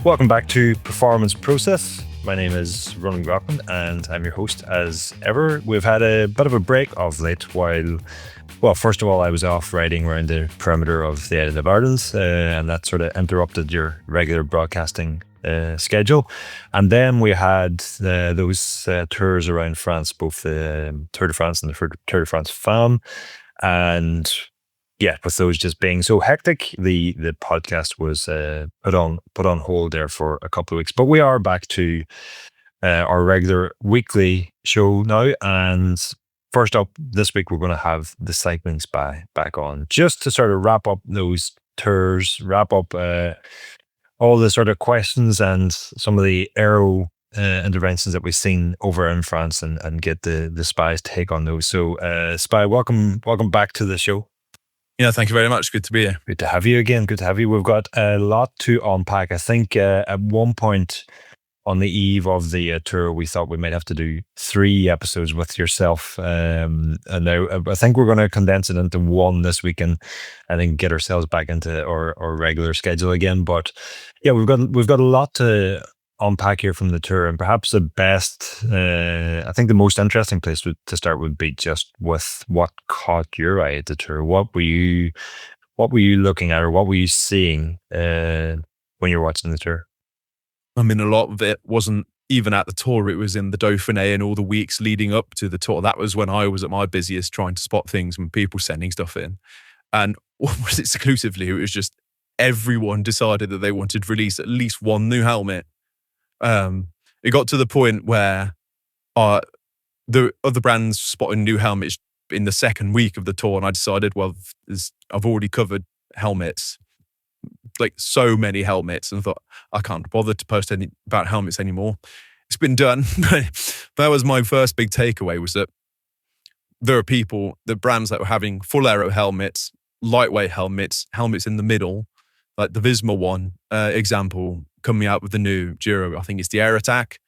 Welcome back to Performance Process. My name is Ronan Grockman and I'm your host as ever. We've had a bit of a break of late while, first of all, I was off riding around the perimeter of the Island of Ireland and that sort of interrupted your regular broadcasting schedule. And then we had those tours around France, both the Tour de France and the Tour de France Femme. And yeah, with those just being so hectic, the podcast was put on hold there for a couple of weeks. But we are back to our regular weekly show now. And first up this week, we're going to have the CyclingSpy back on, just to sort of wrap up those tours, wrap up all the sort of questions and some of the aero interventions that we've seen over in France, and get the Spy's take on those. So Spy, welcome back to the show. Yeah, thank you very much. Good to be here. Good to have you again. Good to have you. We've got a lot to unpack. I think at one point on the eve of the tour, we thought we might have to do 3 episodes with yourself. And now I think we're going to condense it into one this week and then get ourselves back into our regular schedule again. But yeah, we've got a lot to unpack here from the tour, and perhaps the best, I think the most interesting place to start would be just with what caught your eye at the tour. What were you looking at, or what were you seeing when you're watching the tour? I mean, a lot of it wasn't even at the tour. It was in the Dauphiné and all the weeks leading up to the tour. That was when I was at my busiest, trying to spot things when people sending stuff in. And what was exclusively, it was just everyone decided that they wanted to release at least one new helmet. It got to the point where the other brands spotted new helmets in the second week of the tour, and I decided, well, I've already covered helmets, like so many helmets, and I thought, I can't bother to post any about helmets anymore. It's been done. That was my first big takeaway, was that there are the brands that were having full aero helmets, lightweight helmets in the middle, like the Visma one example, coming out with the new Giro, I think it's the Air Attack,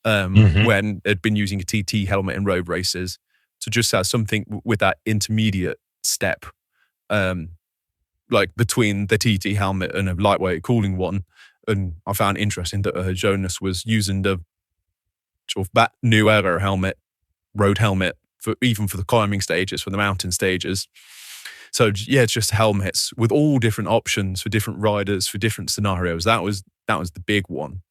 when they'd been using a TT helmet in road races. To just have something with that intermediate step, like between the TT helmet and a lightweight cooling one. And I found interesting that Jonas was using the sort of that new aero helmet, road helmet, even for the climbing stages, for the mountain stages. So yeah, it's just helmets with all different options for different riders, for different scenarios. That was the big one.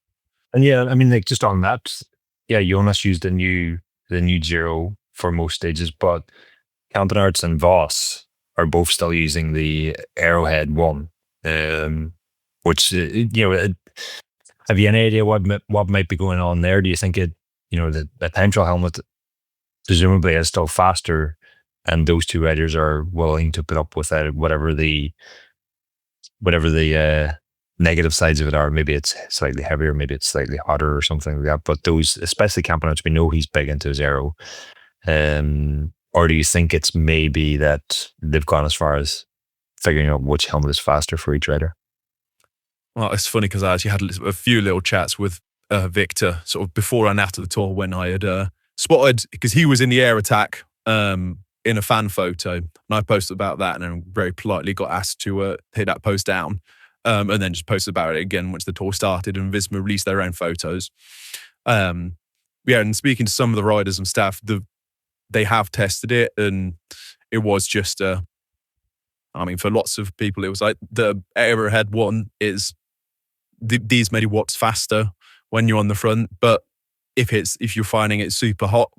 And yeah, I mean, like, just on that, yeah, Jonas used the new Giro for most stages, but Campenaerts and Voss are both still using the Arrowhead one, which have you any idea what might be going on there? Do you think the potential helmet presumably is still faster, and those two riders are willing to put up with whatever the negative sides of it are? Maybe it's slightly heavier, maybe it's slightly hotter or something like that. But those, especially Campenaerts, we know he's big into his aero. Or do you think it's maybe that they've gone as far as figuring out which helmet is faster for each rider? Well, it's funny because I actually had a few little chats with Victor sort of before and after the tour, when I had spotted, because he was in the Air Attack in a fan photo, and I posted about that, and then very politely got asked to take that post down, and then just posted about it again once the tour started and Visma released their own photos. And speaking to some of the riders and staff, they have tested it, and it was just for lots of people, it was like the Arrowhead one is these many watts faster when you're on the front, but if you're finding it super hot,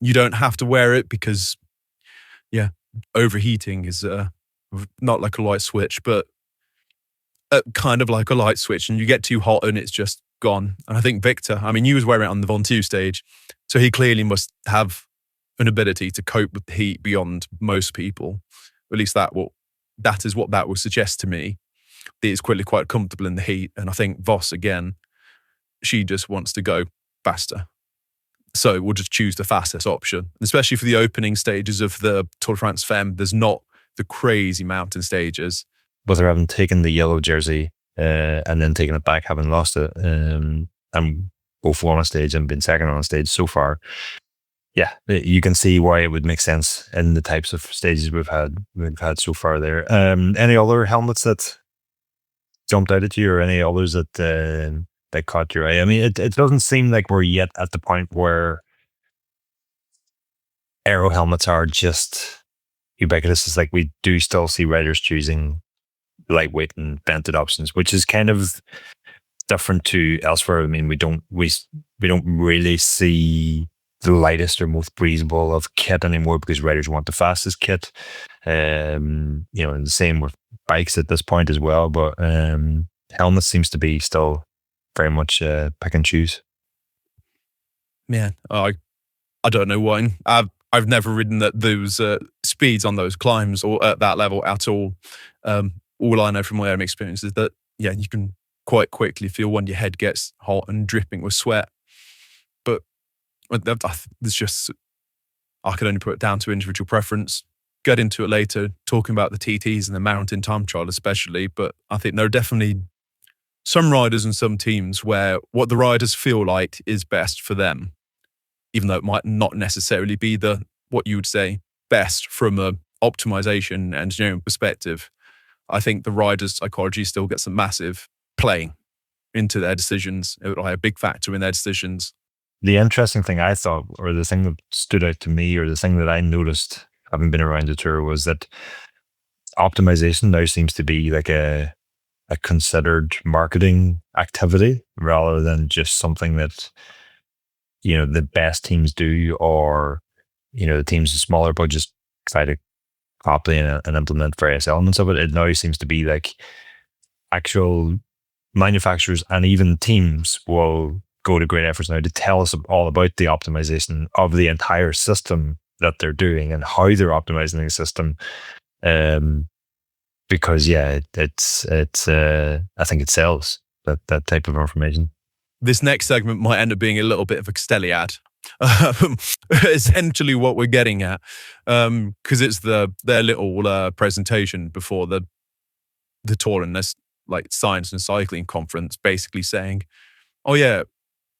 you don't have to wear it, because overheating is not like a light switch, but kind of like a light switch, and you get too hot and it's just gone. And I think Victor, he was wearing it on the Ventoux stage, so he clearly must have an ability to cope with the heat beyond most people. At least that is what that would suggest to me. That he's clearly quite comfortable in the heat. And I think Voss, again, she just wants to go faster. So we'll just choose the fastest option. Especially for the opening stages of the Tour de France Femme, there's not the crazy mountain stages. But they're having taken the yellow jersey and then taken it back, having lost it, and both won on stage and been second on stage so far. Yeah, you can see why it would make sense in the types of stages we've had so far there. Any other helmets that jumped out at you, or any others that caught your eye? I mean, it doesn't seem like we're yet at the point where aero helmets are just ubiquitous. It's like we do still see riders choosing lightweight and vented options, which is kind of different to elsewhere. I mean, we don't really see the lightest or most breathable of kit anymore because riders want the fastest kit. And the same with bikes at this point as well. But helmets seems to be still very much pick and choose. Yeah, I don't know why. I've never ridden those speeds on those climbs or at that level at all. All I know from my own experience is that you can quite quickly feel when your head gets hot and dripping with sweat. But there's just, I could only put it down to individual preference. Get into it later, talking about the TTs and the mountain time trial especially. But I think there are definitely some riders and some teams where what the riders feel like is best for them, even though it might not necessarily be what you would say best from a optimization engineering perspective. I think the rider's psychology still gets a massive play into their decisions. It would have a big factor in their decisions. The interesting thing I thought, or the thing that stood out to me, or the thing that I noticed having been around the tour, was that optimization now seems to be like a considered marketing activity rather than just something that the best teams do, or the teams with smaller budgets try to copy and implement various elements of it. It now seems to be like actual manufacturers and even teams will go to great efforts now to tell us all about the optimization of the entire system that they're doing and how they're optimizing the system. Because it's I think it sells that type of information. This next segment might end up being a little bit of a Castelli ad. Essentially what we're getting at, because it's their little presentation before the tour in this like science and cycling conference, basically saying, oh yeah,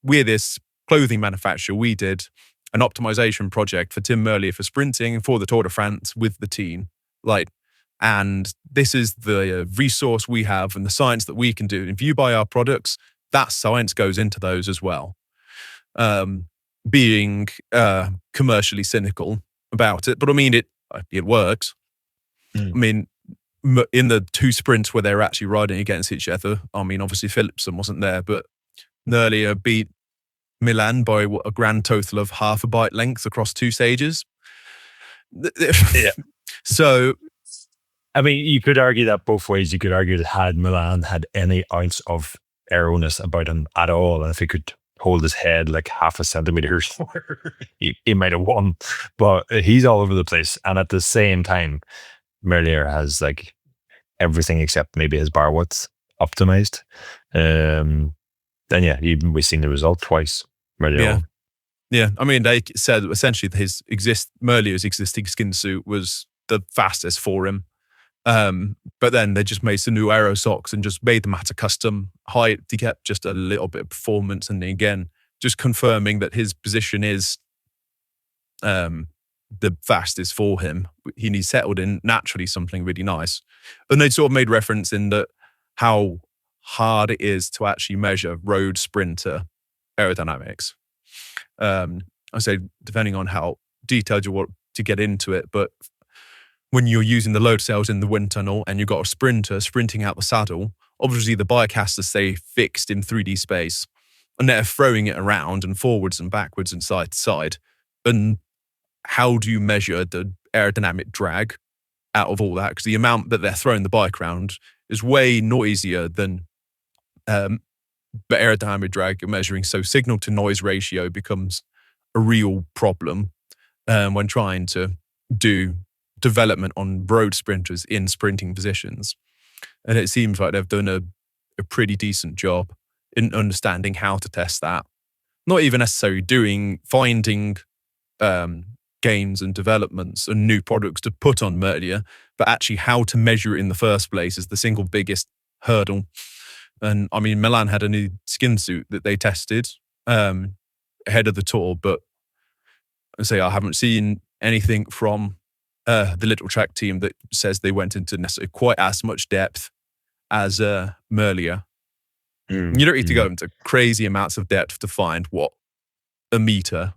we're this clothing manufacturer. We did an optimization project for Tim Merlier for sprinting for the Tour de France with the team. And this is the resource we have and the science that we can do. If you buy our products, that science goes into those as well. Being commercially cynical about it, but I mean it works. I mean, in the two sprints where they were actually riding against each other, I mean, obviously Philipsen wasn't there, but Merlier beat Milan by a grand total of half a bike length across two stages. Yeah. So, I mean, you could argue that both ways. You could argue that had Milan had any ounce of aeroness about him at all, and if he could hold his head like half a centimeter, he might have won. But he's all over the place, and at the same time, Merlier has like everything except maybe his bar width optimized. Then we've seen the result twice. Merlier. Yeah. I mean, they said essentially Merlier's existing skin suit was the fastest for him. But then they just made some new aero socks and just made them at a custom height to get just a little bit of performance. And again, just confirming that his position is the fastest for him. He's settled in naturally something really nice. And they sort of made reference in that how hard it is to actually measure road sprinter aerodynamics. I say, depending on how detailed you want to get into it, but when you're using the load cells in the wind tunnel and you've got a sprinter sprinting out the saddle, obviously the bike has to stay fixed in 3D space, and they're throwing it around and forwards and backwards and side to side. And how do you measure the aerodynamic drag out of all that? Because the amount that they're throwing the bike around is way noisier than the aerodynamic drag you're measuring. So signal to noise ratio becomes a real problem when trying to do development on road sprinters in sprinting positions. And it seems like they've done a pretty decent job in understanding how to test that. Not even necessarily finding gains and developments and new products to put on Merlier, but actually how to measure it in the first place is the single biggest hurdle. And I mean, Milan had a new skin suit that they tested ahead of the tour, but I haven't seen anything from the Little Track team that says they went into necessarily quite as much depth as Merlier. Mm. You don't need to go into crazy amounts of depth to find what a meter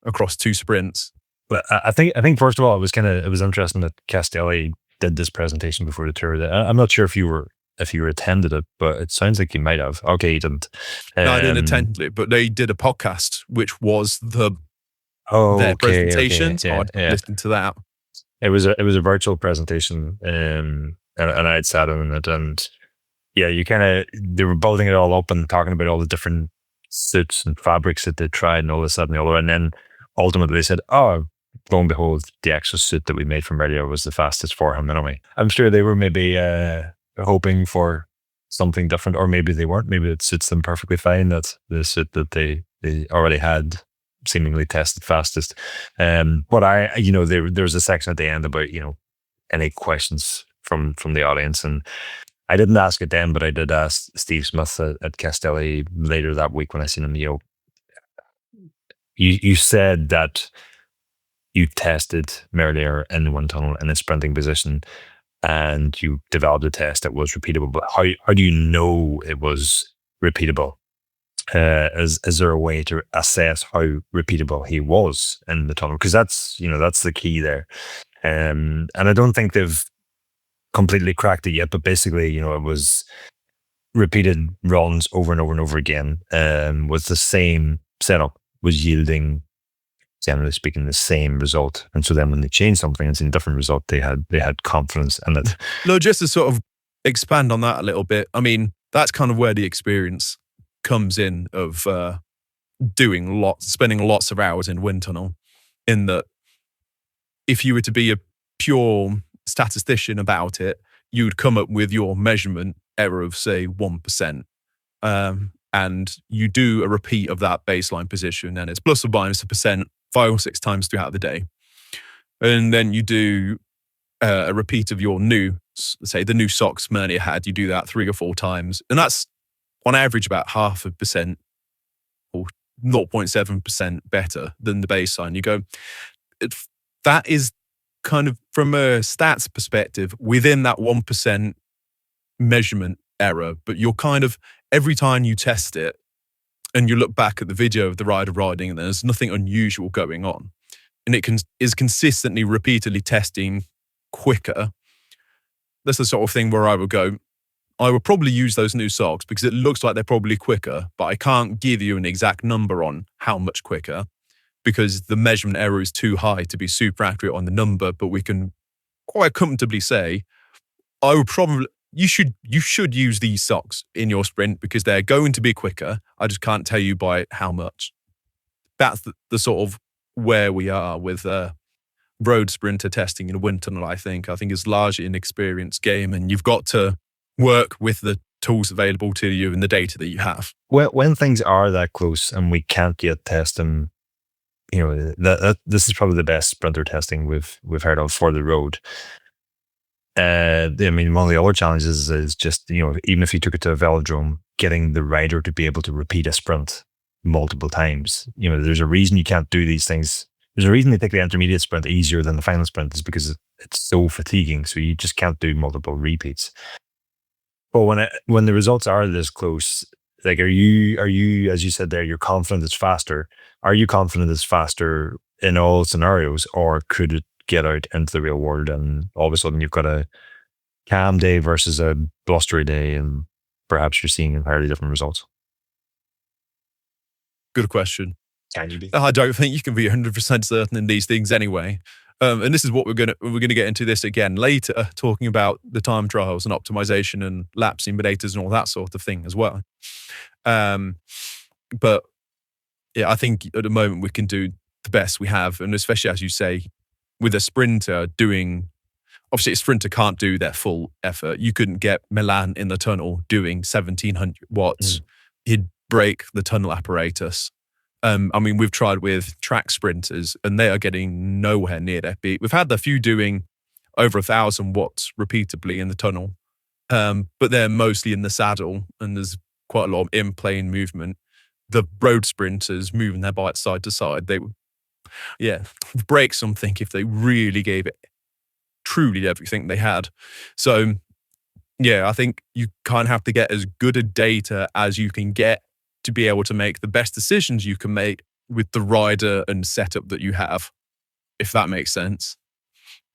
across 2 sprints. But I think first of all, it was interesting that Castelli did this presentation before the tour. I'm not sure if you attended it, but it sounds like you might have. Okay, you didn't. No, I didn't attend it, but they did a podcast, which was their presentation. So I listened to that. It was a virtual presentation, and I'd sat in it, and yeah, they were building it all up and talking about all the different suits and fabrics that they tried and all this, that, and the other, and then ultimately they said, "Oh, lo and behold, the extra suit that we made from earlier was the fastest for him." Anyway, I'm sure they were maybe hoping for something different, or maybe they weren't. Maybe it suits them perfectly fine. That the suit that they already had seemingly tested fastest. But there was a section at the end about any questions from the audience, and I didn't ask it then, but I did ask Steve Smith at Castelli later that week when I seen him. You said that you tested Merlier in the wind tunnel in a sprinting position, and you developed a test that was repeatable. But how do you know it was repeatable? Is there a way to assess how repeatable he was in the tunnel? Because that's the key there. And I don't think they've completely cracked it yet, but basically, it was repeated runs over and over and over again, with the same setup, was yielding, generally speaking, the same result. And so then when they changed something and seen a different result, they had confidence in it. No, just to sort of expand on that a little bit. I mean, that's kind of where the experience comes in of spending lots of hours in wind tunnel, in that if you were to be a pure statistician about it, you would come up with your measurement error of, say, 1%. And you do a repeat of that baseline position, and it's plus or minus 1% 5 or 6 times throughout the day. And then you do a repeat of your the new socks Merlier had. You do that 3 or 4 times, and that's on average about 0.5% or 0.7% better than the baseline. You go, that is kind of, from a stats perspective, within that 1% measurement error, but you're kind of, every time you test it and you look back at the video of the rider riding, and there's nothing unusual going on, and it is consistently, repeatedly testing quicker. That's the sort of thing where I would go, I would probably use those new socks because it looks like they're probably quicker, but I can't give you an exact number on how much quicker, because the measurement error is too high to be super accurate on the number. But we can quite comfortably say, you should use these socks in your sprint because they're going to be quicker. I just can't tell you by how much. That's the sort of where we are with road sprinter testing in a wind tunnel. I think it's largely an experience game, and you've got to work with the tools available to you and the data that you have. Well, when things are that close and we can't yet test them, this is probably the best sprinter testing we've heard of for the road. I mean, one of the other challenges is just, even if you took it to a velodrome, getting the rider to be able to repeat a sprint multiple times. There's a reason you can't do these things. There's a reason they take the intermediate sprint easier than the final sprint, is because it's so fatiguing. So you just can't do multiple repeats. But when the results are this close, like, are you, as you said there, you're confident it's faster. Are you confident it's faster in all scenarios, or could it get out into the real world and all of a sudden you've got a calm day versus a blustery day, and perhaps you're seeing entirely different results? Good question. Can you be? I don't think you can be 100% certain in these things anyway. And this is what we're gonna get into this again later, talking about the time trials and optimization and lap simulators and all that sort of thing as well. But yeah, I think at the moment we can do the best we have, and especially, as you say, with a sprinter obviously a sprinter can't do their full effort. You couldn't get Milan in the tunnel doing 1700 watts. He'd break the tunnel apparatus. I mean, we've tried with track sprinters and they are getting nowhere near their beat. We've had a few doing over 1,000 watts repeatedly in the tunnel, but they're mostly in the saddle and there's quite a lot of in-plane movement. The road sprinters moving their bikes side to side, they would, break something if they really gave it truly everything they had. So Yeah, I think you kind of have to get as good a data as you can get to be able to make the best decisions you can make with the rider and setup that you have, if that makes sense.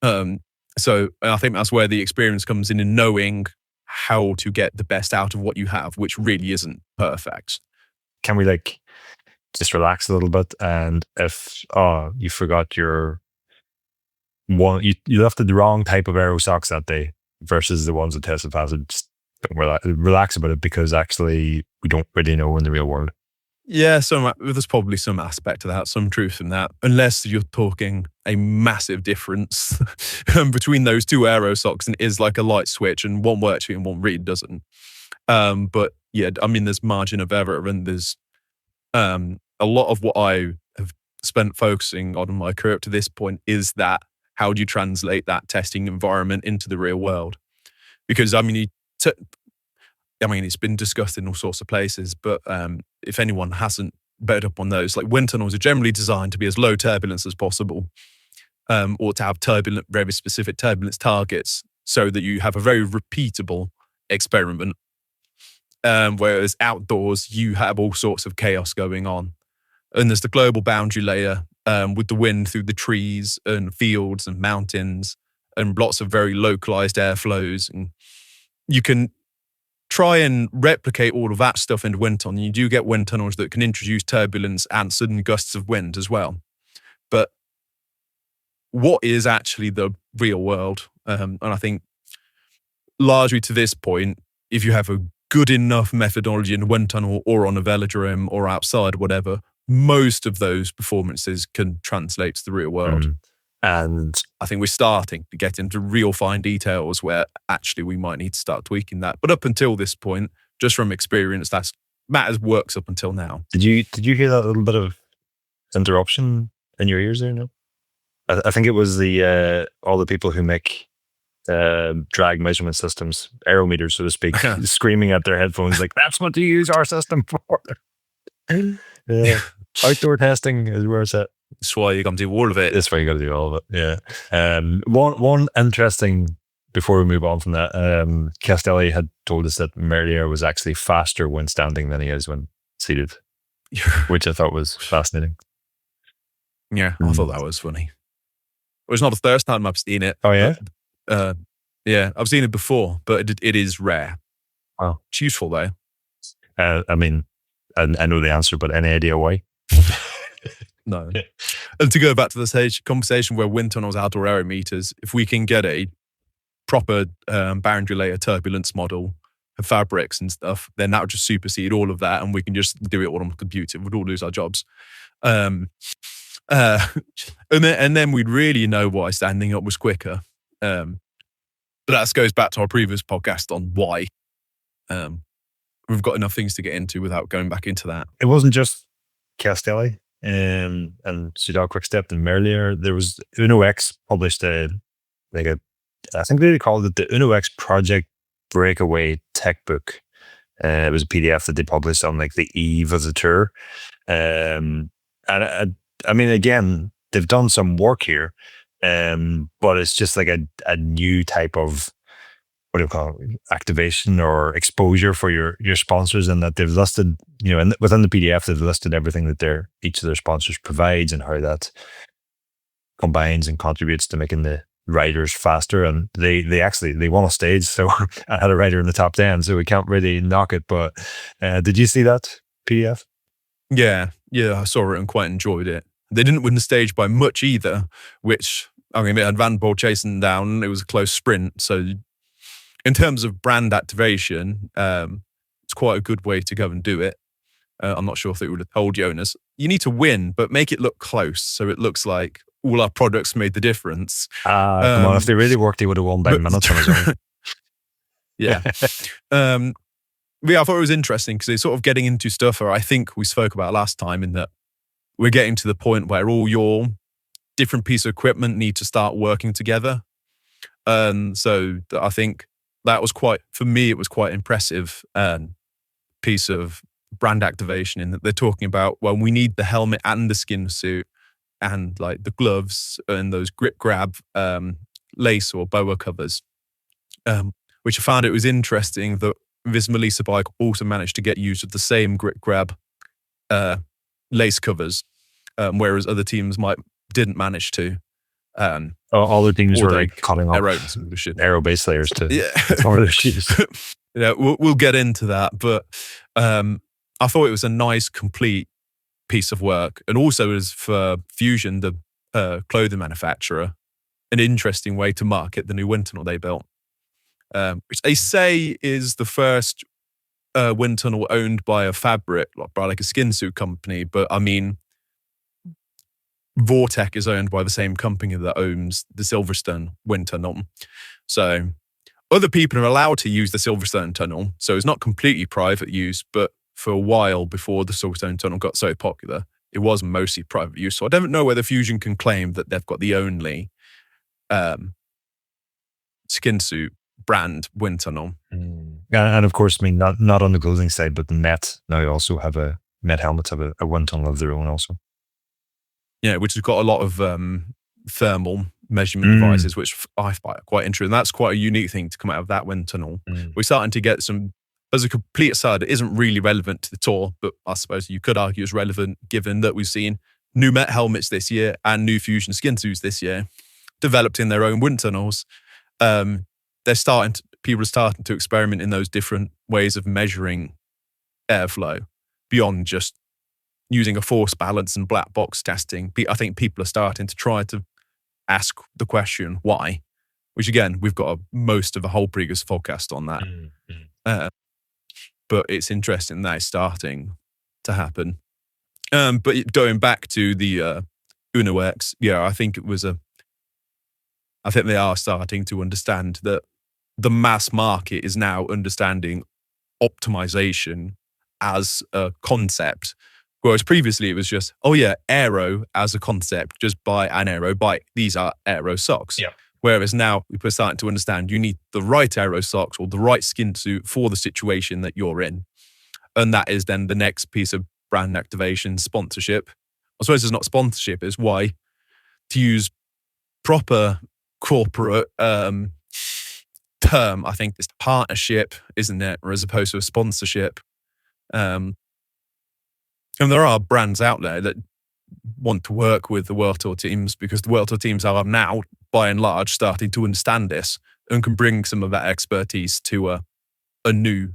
So I think that's where the experience comes in knowing how to get the best out of what you have, which really isn't perfect. Can we like just relax a little bit? And if you forgot your one, you left the wrong type of aero socks that day versus the ones that tested positive, just don't relax about it, because actually we don't really know in the real world. Yeah, there's probably some aspect to that, some truth in that, unless you're talking a massive difference between those two aero socks and it is like a light switch and one works for you and one really doesn't. But yeah, I mean, there's margin of error, and there's a lot of what I have spent focusing on in my career up to this point is that how do you translate that testing environment into the real world? Because I mean, it's been discussed in all sorts of places, but if anyone hasn't bet up on those, like wind tunnels are generally designed to be as low turbulence as possible, or to have very specific turbulence targets so that you have a very repeatable experiment. Whereas outdoors, you have all sorts of chaos going on. And there's the global boundary layer with the wind through the trees and fields and mountains and lots of very localized airflows. And you can try and replicate all of that stuff into wind tunnels. You do get wind tunnels that can introduce turbulence and sudden gusts of wind as well. But what is actually the real world? And I think largely to this point, if you have a good enough methodology in a wind tunnel or on a velodrome or outside, whatever, most of those performances can translate to the real world. And I think we're starting to get into real fine details where actually we might need to start tweaking that. But up until this point, just from experience, that's matters works up until now. Did you hear that little bit of interruption in your ears there? No, I think it was the all the people who make drag measurement systems, aerometers, so to speak, screaming at their headphones like, "That's what you use our system for." Outdoor testing is where it's at. That's why you got to do all of it. That's why you got to do all of it. Yeah. One interesting, before we move on from that, Castelli had told us that Merlier was actually faster when standing than he is when seated, which I thought was fascinating. Yeah, I thought that was funny. It was not the first time I've seen it. Oh yeah. Yeah, I've seen it before, but it is rare. Wow. It's useful though. I mean, I know the answer, but any idea why? No. And to go back to the conversation where wind tunnels, outdoor aerometers, if we can get a proper boundary layer turbulence model of fabrics and stuff, then that would just supersede all of that, and we can just do it all on the computer. We'd all lose our jobs. And then we'd really know why standing up was quicker. But that goes back to our previous podcast on why. We've got enough things to get into without going back into that. It wasn't just Castelli and Soudal Quickstep and Merlier. There was UNOX published I think they called it the UNOX Project Breakaway Tech Book. It was a PDF that they published on like the eve of the tour. And I mean, again, they've done some work here, but it's just like a new type of, what do you call it, activation or exposure for your sponsors, and that they've listed, within the PDF, they've listed everything that each of their sponsors provides and how that combines and contributes to making the riders faster. And they won a stage, so I had a rider in the top 10, so we can't really knock it. But did you see that PDF? Yeah, I saw it and quite enjoyed it. They didn't win the stage by much either, which, I mean, they had Van Poel chasing down. It was a close sprint. So in terms of brand activation, it's quite a good way to go and do it. I'm not sure if they would have told the owners, you need to win, but make it look close. So it looks like all our products made the difference. Come on, if they really worked, they would have won by minutes on his own. Yeah. Yeah, I thought it was interesting because it's sort of getting into stuff where I think we spoke about last time, in that we're getting to the point where all your different pieces of equipment need to start working together. So I think that was for me, it was quite impressive piece of brand activation, in that they're talking about, well, we need the helmet and the skin suit and like the gloves and those grip grab lace or boa covers. which I found it was interesting that this Melissa bike also managed to get used with the same grip grab lace covers, whereas other teams didn't manage to. All the teams or were they like cutting off aero base layers to cover their shoes. Yeah, we'll get into that, but I thought it was a nice, complete piece of work, and also as for Fusion, the clothing manufacturer, an interesting way to market the new wind tunnel they built, which they say is the first wind tunnel owned by a fabric, by like a skin suit company. But I mean, Vortec is owned by the same company that owns the Silverstone wind tunnel. So other people are allowed to use the Silverstone tunnel. So it's not completely private use, but for a while before the Silverstone tunnel got so popular, it was mostly private use. So I don't know whether Fusion can claim that they've got the only skin suit brand wind tunnel. And of course, I mean, not on the clothing side, but the Met now also have Met helmets have a wind tunnel of their own also. Yeah, which has got a lot of thermal measurement devices, which I find quite interesting. That's quite a unique thing to come out of that wind tunnel. We're starting to get some, as a complete aside, it isn't really relevant to the tour, but I suppose you could argue is relevant given that we've seen new Met helmets this year and new Fusion skin suits this year developed in their own wind tunnels. People are starting to experiment in those different ways of measuring airflow beyond just using a force balance and black box testing. I think people are starting to try to ask the question, why? Which again, we've got most of a whole previous podcast on that. But it's interesting that it's starting to happen. But going back to the Uno X, yeah, I think they are starting to understand that the mass market is now understanding optimization as a concept. Whereas previously it was just, aero as a concept, just buy an aero bike. These are aero socks. Yeah. Whereas now we're starting to understand you need the right aero socks or the right skin suit for the situation that you're in. And that is then the next piece of brand activation, sponsorship. I suppose it's not sponsorship, it's why to use proper corporate term, I think it's partnership, isn't it? Or as opposed to a sponsorship. And there are brands out there that want to work with the World Tour teams because the World Tour teams are now, by and large, starting to understand this and can bring some of that expertise to a new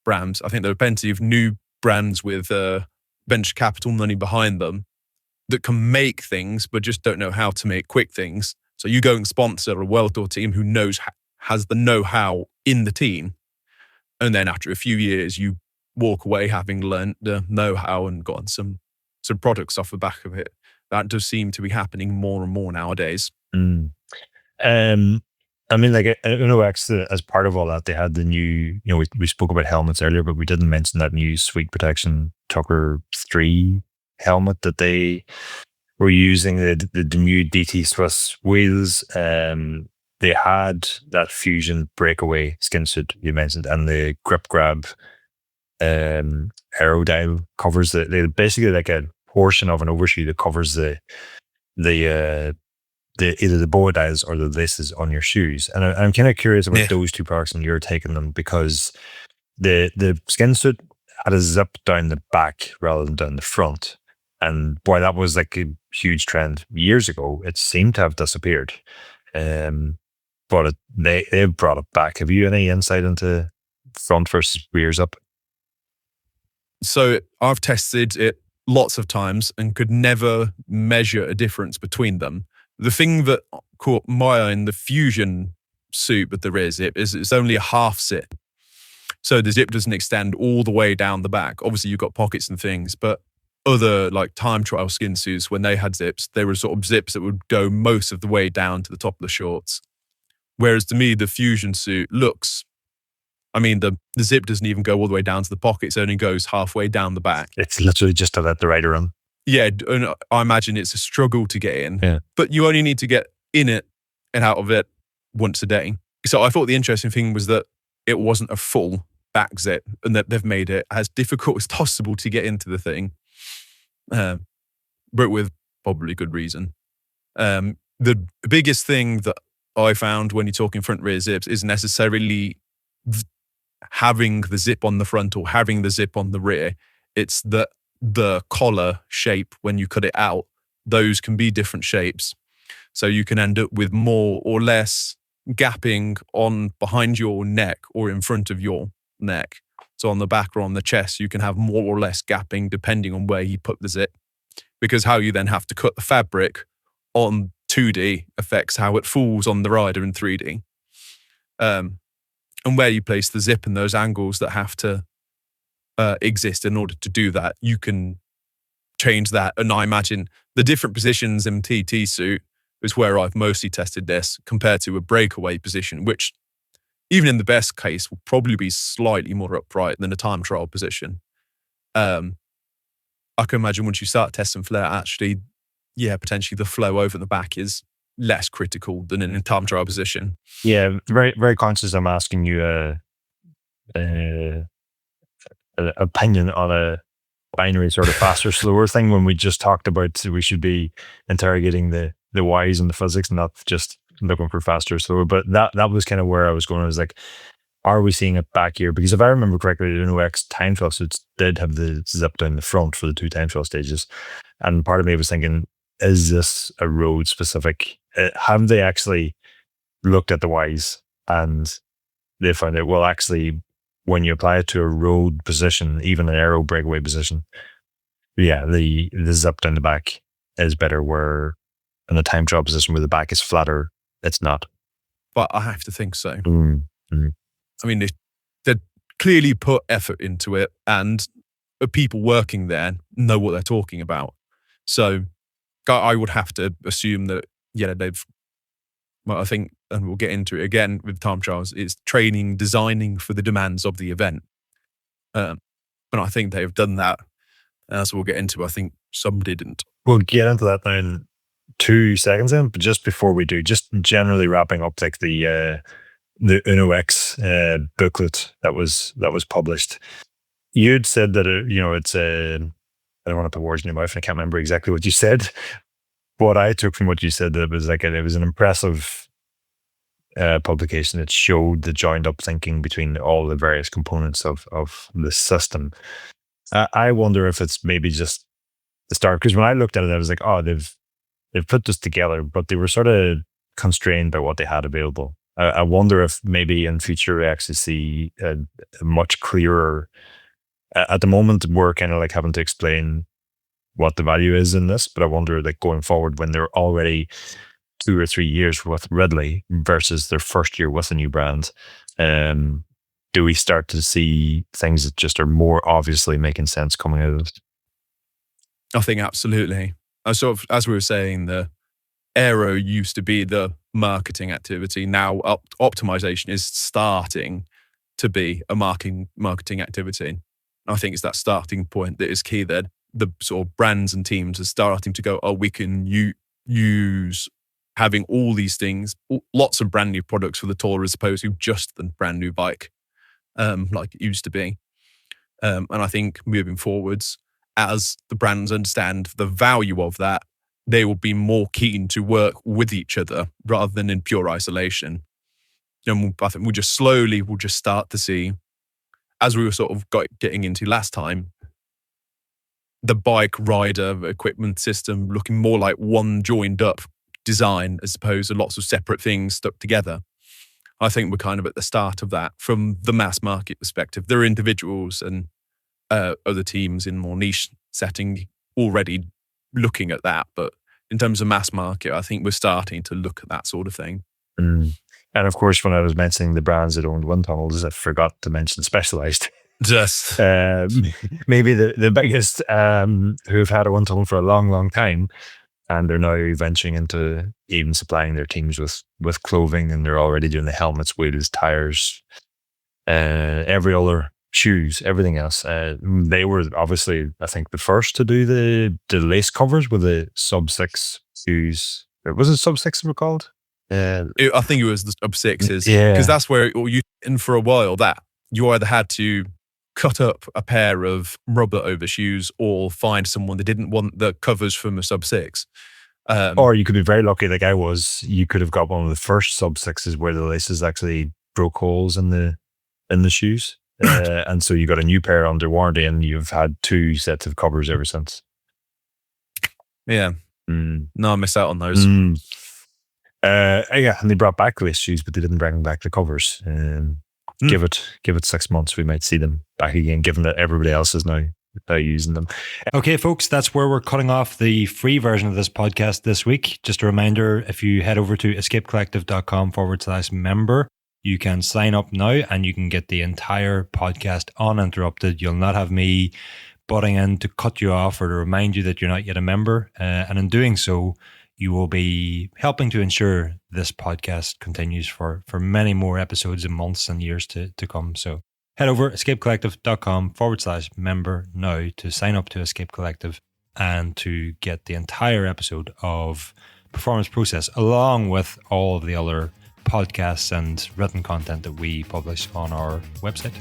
brand. I think there are plenty of new brands with venture capital money behind them that can make things but just don't know how to make quick things. So you go and sponsor a World Tour team who has the know-how in the team, and then after a few years you walk away having learned the know-how and gotten some products off the back of it. That does seem to be happening more and more nowadays. I mean, like Uno X, as part of all that, they had the new, we spoke about helmets earlier, but we didn't mention that new Sweet Protection Tucker 3 helmet that they were using, the new DT Swiss wheels. They had that Fusion breakaway skin suit you mentioned, and the grip grab aero dial covers they basically like a portion of an overshoe that covers the either the boa dials or the laces on your shoes. And I'm kind of curious about those two products and you're taking them, because the skin suit had a zip down the back rather than down the front. And boy, that was like a huge trend years ago. It seemed to have disappeared. But they've brought it back. Have you any insight into front versus rears up? So I've tested it lots of times and could never measure a difference between them. The thing that caught my eye in the Fusion suit with the rear zip is it's only a half zip. So the zip doesn't extend all the way down the back. Obviously, you've got pockets and things, but other like time trial skin suits, when they had zips, they were sort of zips that would go most of the way down to the top of the shorts. Whereas to me, the Fusion suit looks, the zip doesn't even go all the way down to the pockets, it only goes halfway down the back. It's literally just to let the rider run. Yeah, and I imagine it's a struggle to get in. Yeah. But you only need to get in it and out of it once a day. So I thought the interesting thing was that it wasn't a full back zip and that they've made it as difficult as possible to get into the thing. But with probably good reason. The biggest thing that I found when you're talking front rear zips isn't necessarily having the zip on the front or having the zip on the rear. It's the collar shape when you cut it out, those can be different shapes. So you can end up with more or less gapping on behind your neck or in front of your neck. So on the back or on the chest, you can have more or less gapping depending on where you put the zip, because how you then have to cut the fabric on 2D affects how it falls on the rider in 3D. And where you place the zip and those angles that have to exist in order to do that, you can change that. And I imagine the different positions in TT suit is where I've mostly tested this compared to a breakaway position, which even in the best case will probably be slightly more upright than a time trial position. I can imagine once you start testing flare, actually, potentially the flow over the back is less critical than in a time trial position. Yeah, very, very conscious. I'm asking you an opinion on a binary sort of faster, slower thing when we just talked about we should be interrogating the whys and the physics, not just looking for faster, slower. But that was kind of where I was going. I was like, are we seeing it back here? Because if I remember correctly, the NOX time trial suits did have the zip down the front for the 2 time trial stages. And part of me was thinking, is this a road specific? Have they actually looked at the whys and they found out, well, actually, when you apply it to a road position, even an aero breakaway position, the zip down the back is better, where in a time trial position where the back is flatter, it's not. But I have to think so. I mean, they clearly put effort into it, and the people working there know what they're talking about. So I would have to assume that, they've, well, I think, and we'll get into it again with time trials, it's training, designing for the demands of the event. And I think they've done that. As we'll get into, I think some didn't. We'll get into that now in 2 seconds then, but just before we do, just generally wrapping up like the NOX booklet that was published. You'd said that it's I don't want to put words in your mouth, and I can't remember exactly what you said. What I took from what you said, that it was like it was an impressive publication that showed the joined up thinking between all the various components of the system. I wonder if it's maybe just the start, because when I looked at it, I was like, oh, they've put this together, but they were sort of constrained by what they had available. I wonder if maybe in future we actually see a much clearer. At the moment, we're kind of like having to explain what the value is in this, but I wonder, like, going forward, when they're already 2 or 3 years with Ridley versus their first year with a new brand, do we start to see things that just are more obviously making sense coming out of it? I think absolutely. Sort of, as we were saying, the aero used to be the marketing activity. Now optimization is starting to be a marketing activity. I think it's that starting point that is key there. The sort of brands and teams are starting to go, oh, we can use having all these things, lots of brand new products for the tour as opposed to just the brand new bike, like it used to be. And I think moving forwards, as the brands understand the value of that, they will be more keen to work with each other rather than in pure isolation. And I think we'll just start to see, as we were sort of getting into last time, the bike rider equipment system looking more like one joined up design as opposed to lots of separate things stuck together. I think we're kind of at the start of that from the mass market perspective. There are individuals and other teams in more niche setting already looking at that, but in terms of mass market, I think we're starting to look at that sort of thing. And of course, when I was mentioning the brands that owned wind tunnels, I forgot to mention Specialized. Just maybe the biggest who've had a wind tunnel for a long, long time, and they're now venturing into even supplying their teams with clothing, and they're already doing the helmets, wheels, tires, every other shoes, everything else. They were obviously, I think, the first to do the lace covers with the sub 6 shoes. Was it sub 6 they were called? I think it was the sub 6s, yeah, because that's where for a while that you either had to cut up a pair of rubber over shoes or find someone that didn't want the covers from a sub 6. Or you could be very lucky, like I was. You could have got one of the first sub 6s where the laces actually broke holes in the shoes, and so you got a new pair under warranty, and you've had 2 sets of covers ever since. Yeah. No, I missed out on those. Yeah, and they brought back the lace shoes, but they didn't bring back the covers. Give it 6 months, we might see them back again, given that everybody else is now using them. Okay, folks, that's where we're cutting off the free version of this podcast this week. Just a reminder, if you head over to escapecollective.com/member, you can sign up now and you can get the entire podcast uninterrupted. You'll not have me butting in to cut you off or to remind you that you're not yet a member. And in doing so, you will be helping to ensure this podcast continues for many more episodes and months and years to come. So head over escapecollective.com/member now to sign up to Escape Collective and to get the entire episode of Performance Process, along with all of the other podcasts and written content that we publish on our website.